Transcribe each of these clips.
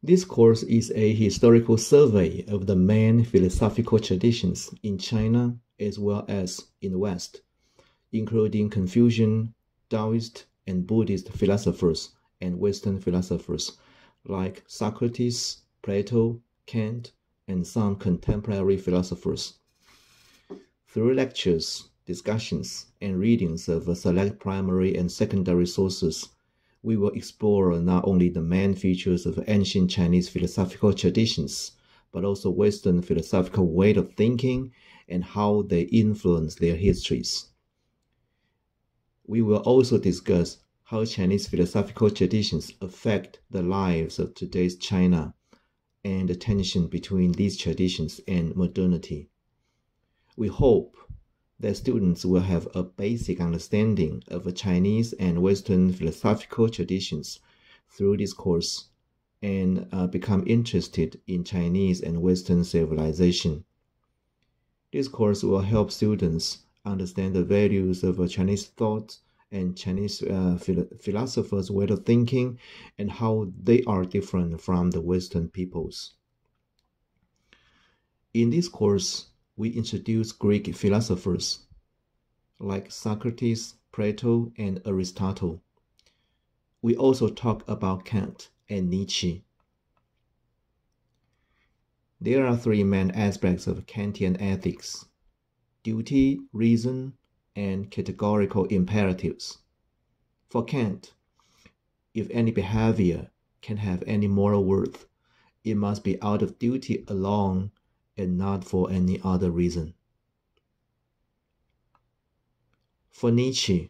This course is a historical survey of the main philosophical traditions in China as well as in the West, including Confucian, Taoist, and Buddhist philosophers and Western philosophers like Socrates, Plato, Kant, and some contemporary philosophers. Through lectures, discussions, and readings of select primary and secondary sources, we will explore not only the main features of ancient Chinese philosophical traditions, but also Western philosophical way of thinking and how they influence their histories. We will also discuss how Chinese philosophical traditions affect the lives of today's China and the tension between these traditions and modernity. We hope that students will have a basic understanding of Chinese and Western philosophical traditions through this course and become interested in Chinese and Western civilization. This course will help students understand the values of Chinese thought and Chinese philosophers' way of thinking and how they are different from the Western peoples. In this course, we introduce Greek philosophers like Socrates, Plato, and Aristotle. We also talk about Kant and Nietzsche. There are three main aspects of Kantian ethics: duty, reason, and categorical imperatives. For Kant, if any behavior can have any moral worth, it must be out of duty alone and not for any other reason. For Nietzsche,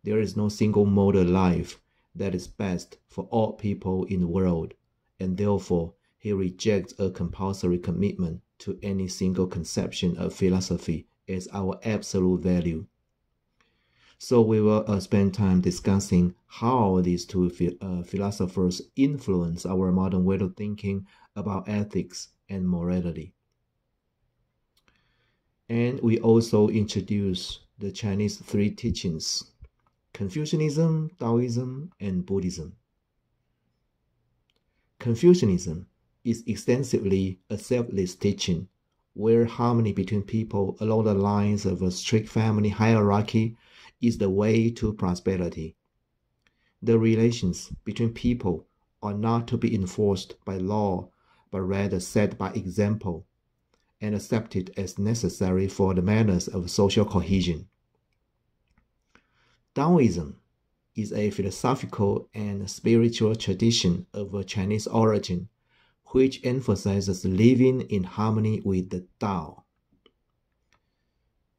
there is no single mode of life that is best for all people in the world, and therefore he rejects a compulsory commitment to any single conception of philosophy as our absolute value. So we will spend time discussing how these two philosophers influence our modern way of thinking about ethics and morality. And we also introduce the Chinese three teachings: Confucianism, Taoism, and Buddhism. Confucianism is extensively a selfless teaching where harmony between people along the lines of a strict family hierarchy is the way to prosperity. The relations between people are not to be enforced by law, but rather set by example and accepted as necessary for the manners of social cohesion. Taoism is a philosophical and spiritual tradition of Chinese origin, which emphasizes living in harmony with the Tao.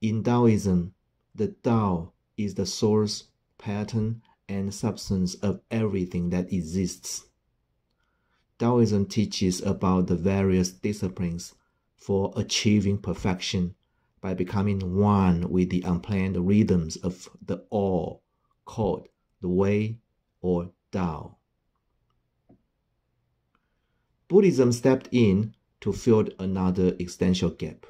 In Taoism, the Tao is the source, pattern, and substance of everything that exists. Taoism teaches about the various disciplines for achieving perfection by becoming one with the unplanned rhythms of the all, called the Way or Tao. Buddhism stepped in to fill another existential gap.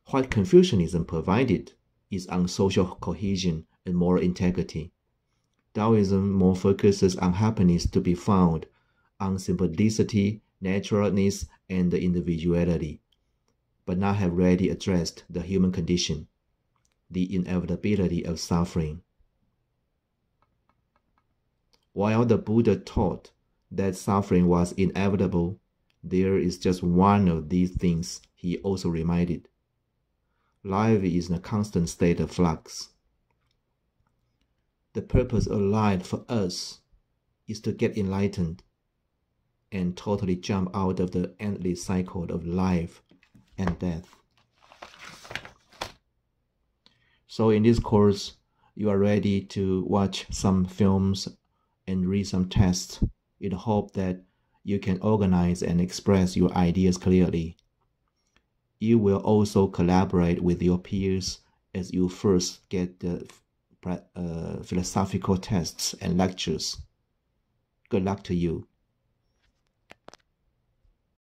What Confucianism provided is on social cohesion and moral integrity. Taoism more focuses on happiness to be found on simplicity, naturalness, and individuality, but not have already addressed the human condition, the inevitability of suffering. While the Buddha taught that suffering was inevitable, there is just one of these things he also reminded. Life is in a constant state of flux. The purpose of life for us is to get enlightened and totally jump out of the endless cycle of life and death. So in this course, you are ready to watch some films and read some tests in the hope that you can organize and express your ideas clearly. You will also collaborate with your peers as you first get the philosophical tests and lectures. Good luck to you.